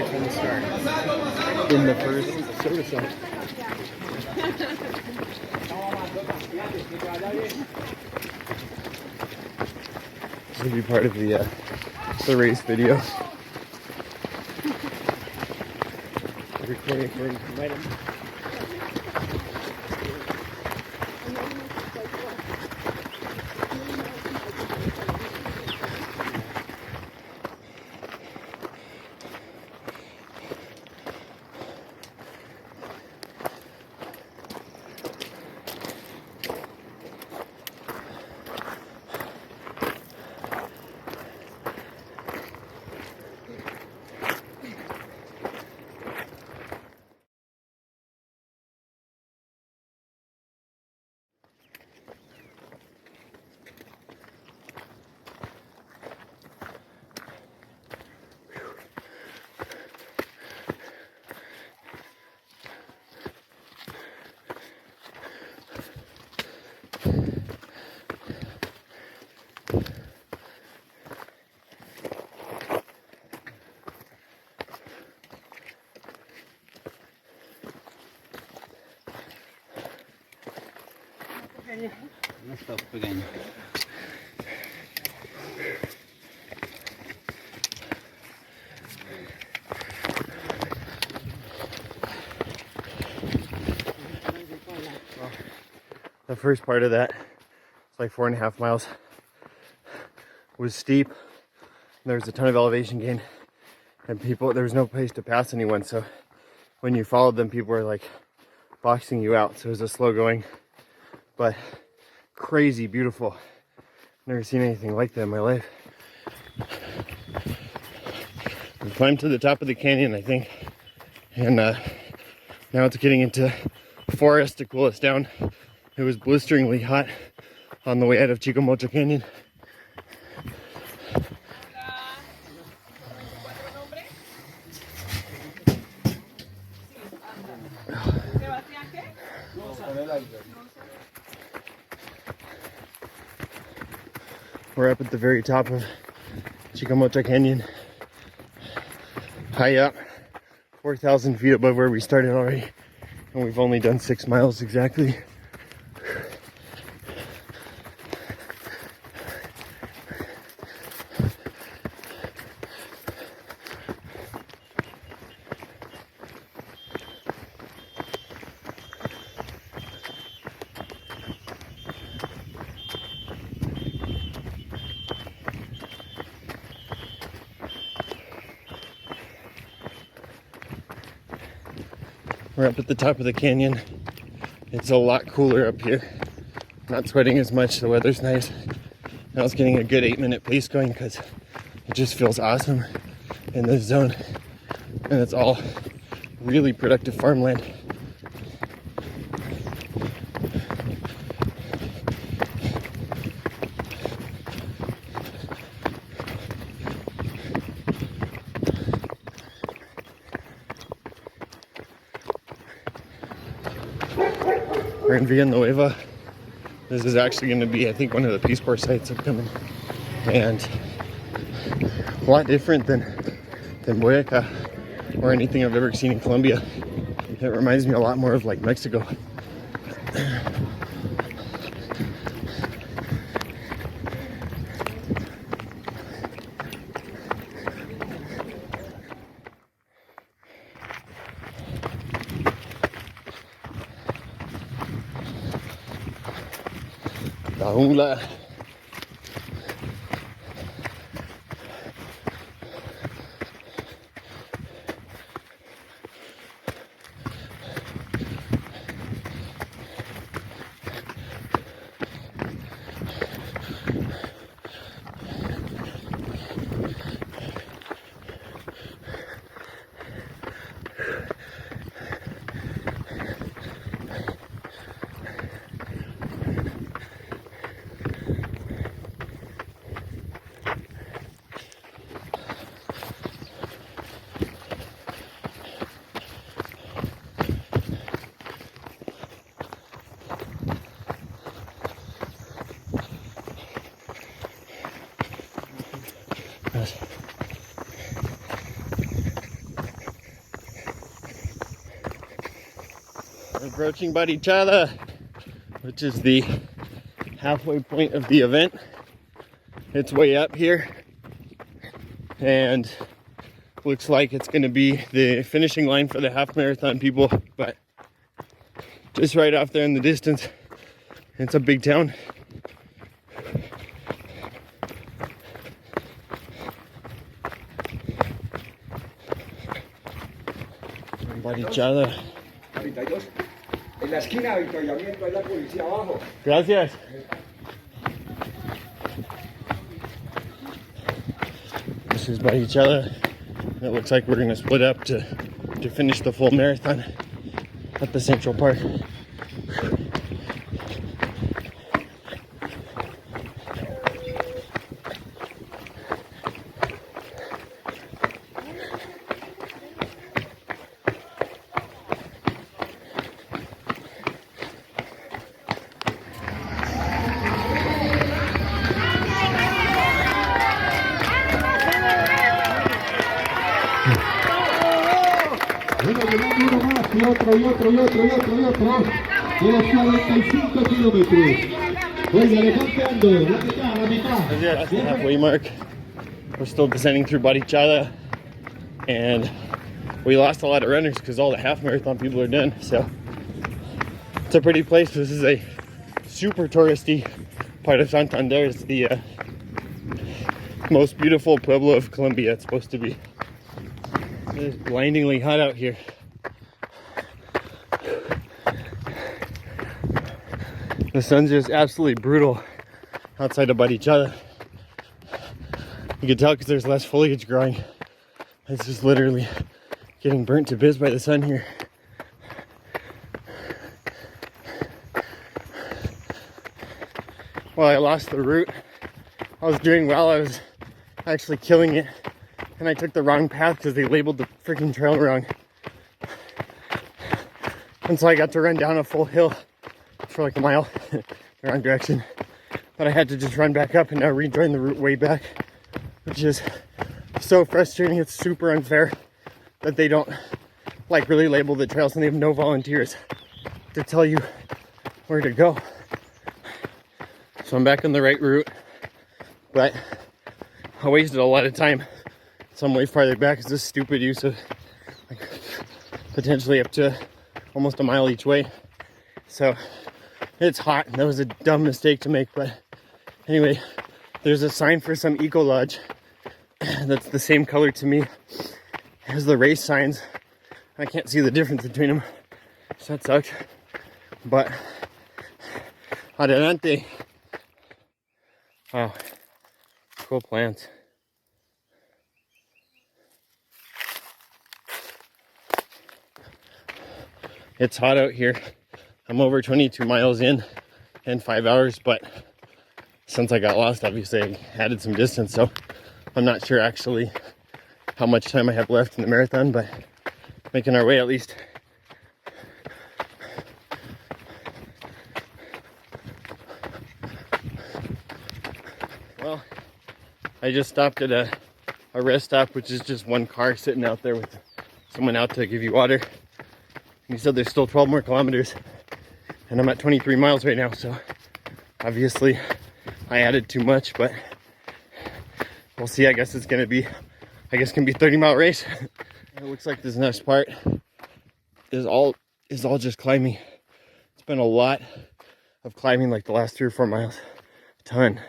from the start. In the first service zone. This will be part of the race video. Recording for him. No está pequeño. The first part of that, it's like 4.5 miles, was steep. There was a ton of elevation gain, and there was no place to pass anyone. So when you followed them, people were like boxing you out. So it was a slow going, but crazy beautiful. Never seen anything like that in my life. We climbed to the top of the canyon, I think, and now it's getting into forest to cool us down. It was blisteringly hot on the way out of Chicamocha Canyon. We're up at the very top of Chicamocha Canyon, high up, 4,000 feet above where we started already, and we've only done 6 miles exactly. We're up at the top of the canyon. It's a lot cooler up here. Not sweating as much, the weather's nice. Now it's getting a good 8-minute pace going because it just feels awesome in this zone. And it's all really productive farmland. We're in Villanueva. This is actually going to be, I think, one of the Peace Corps sites upcoming, and a lot different than Boyaca or anything I've ever seen in Colombia. It reminds me a lot more of like Mexico. La jungla. We're approaching Barichada, which is the halfway point of the event. It's way up here, and looks like it's going to be the finishing line for the half marathon people, but just right off there in the distance, it's a big town. Barichada. En la esquina de avituallamiento hay la policía abajo. Gracias. This is Barichada. It looks like we're going to split up to finish the full marathon at the Central Park. Bueno, llegando uno más, y otro. De los 45 kilómetros. Oiga, levantando, la mitad. That's the halfway mark. We're still descending through Barichada, and we lost a lot of runners because all the half marathon people are done. So it's a pretty place. This is a super touristy part of Santander. It's the most beautiful pueblo of Colombia. It's supposed to be. It's blindingly hot out here. The sun's just absolutely brutal outside of Barichada. You can tell because there's less foliage growing. It's just literally getting burnt to bits by the sun here. Well, I lost the route. I was doing well. I was actually killing it. And I took the wrong path because they labeled the freaking trail wrong. And so I got to run down a full hill for like a mile the wrong direction. But I had to just run back up and now rejoin the route way back, which is so frustrating. It's super unfair that they don't like really label the trails and they have no volunteers to tell you where to go. So I'm back on the right route, but I wasted a lot of time. Some way farther back is this stupid use of like potentially up to almost a mile each way. So it's hot. That was a dumb mistake to make, but anyway, there's a sign for some eco lodge that's the same color to me as the race signs. I can't see the difference between them, so that sucks. But adelante. Wow, cool plants. It's hot out here. I'm over 22 miles in 5 hours, but since I got lost, obviously I added some distance, so I'm not sure actually how much time I have left in the marathon, but making our way at least. Well, I just stopped at a rest stop, which is just one car sitting out there with someone out to give you water. He said there's still 12 more kilometers, and I'm at 23 miles right now, so obviously I added too much, but we'll see. I guess it's gonna be, 30-mile race. It looks like this next part is all just climbing. It's been a lot of climbing, like the last 3 or 4 miles, a ton.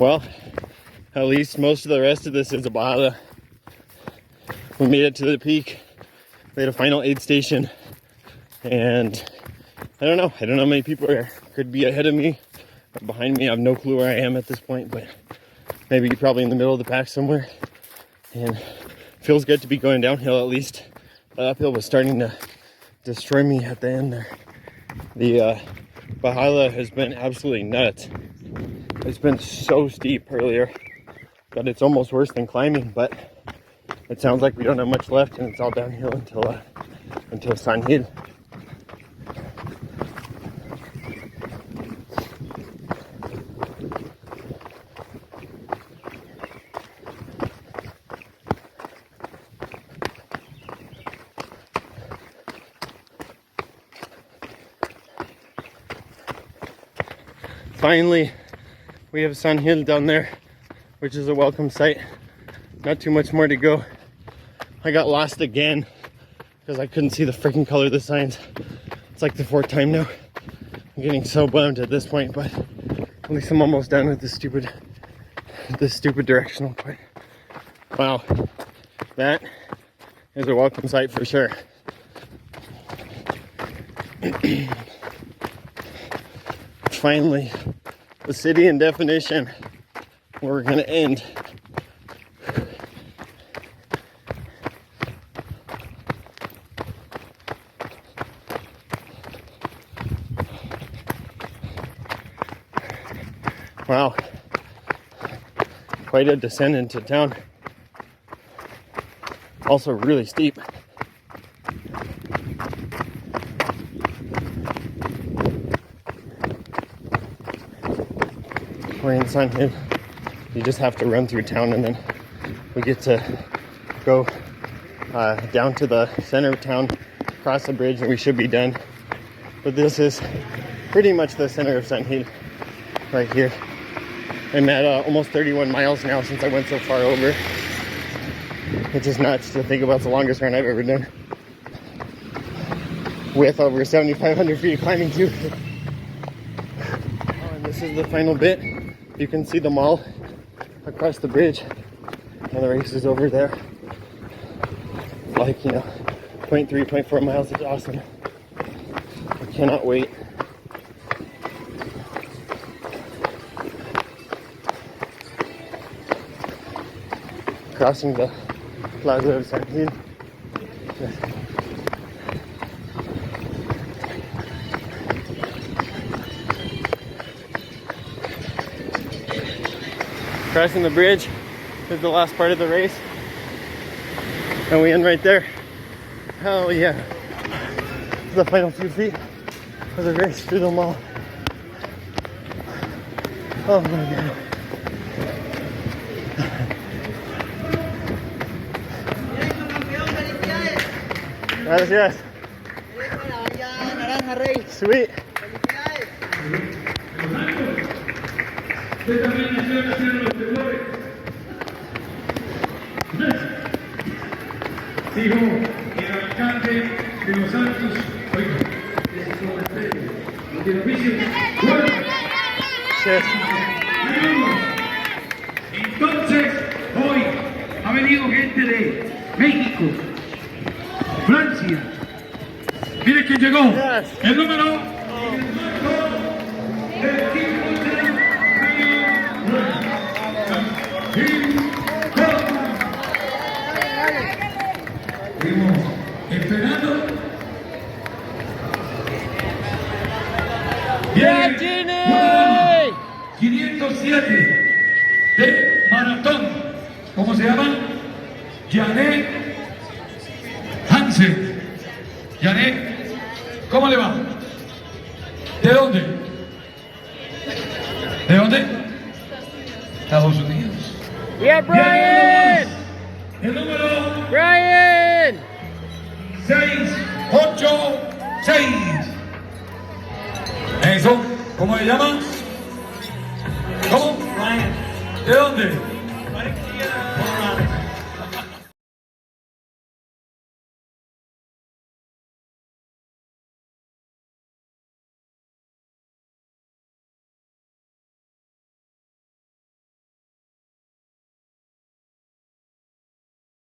Well, at least most of the rest of this is a bajada. We made it to the peak. We had a final aid station, and I don't know how many people could be ahead of me or behind me. I have no clue where I am at this point, but maybe probably in the middle of the pack somewhere. And it feels good to be going downhill at least. The uphill was starting to destroy me at the end there. The bajada has been absolutely nuts. It's been so steep earlier that it's almost worse than climbing, but it sounds like we don't have much left and it's all downhill until San Gil. Finally, we have San Gil down there, which is a welcome sight. Not too much more to go. I got lost again because I couldn't see the freaking color of the signs. It's like the 4th time now. I'm getting so bummed at this point, but at least I'm almost done with this stupid directional point. Wow, that is a welcome sight for sure. Finally, the city in definition, where we're gonna end. Wow, quite a descent into town. Also really steep. We're in San Gil. You just have to run through town and then we get to go down to the center of town, cross the bridge, and we should be done. But this is pretty much the center of San Gil right here. I'm at almost 31 miles now since I went so far over. It's just nuts to think about. It's the longest run I've ever done. With over 7,500 feet of climbing too. Oh, and this is the final bit. You can see the mall across the bridge. And the race is over there. Like, 0.3, 0.4 miles. It's awesome. I cannot wait. Crossing the plaza of San Gil. Crossing the bridge is the last part of the race. And we end right there. Hell yeah. The final few feet of the race through the mall. Oh my god. Gracias. Sweet. Dijo el alcalde de Los Santos, oiga, ese es todo el premio, no tiene oficio. Entonces, hoy ha venido gente de México, Francia. Mire quién llegó. Yes. El número. Esperando. ¡Ya, 507 de maratón. ¿Cómo se llama? Janet Hansen. Janet, ¿cómo le va? ¿De dónde? ¿De dónde? Estados Unidos. Yeah, Brian! El número Brian! 686. Eso, ¿cómo se llama? ¿Cómo? ¿De dónde?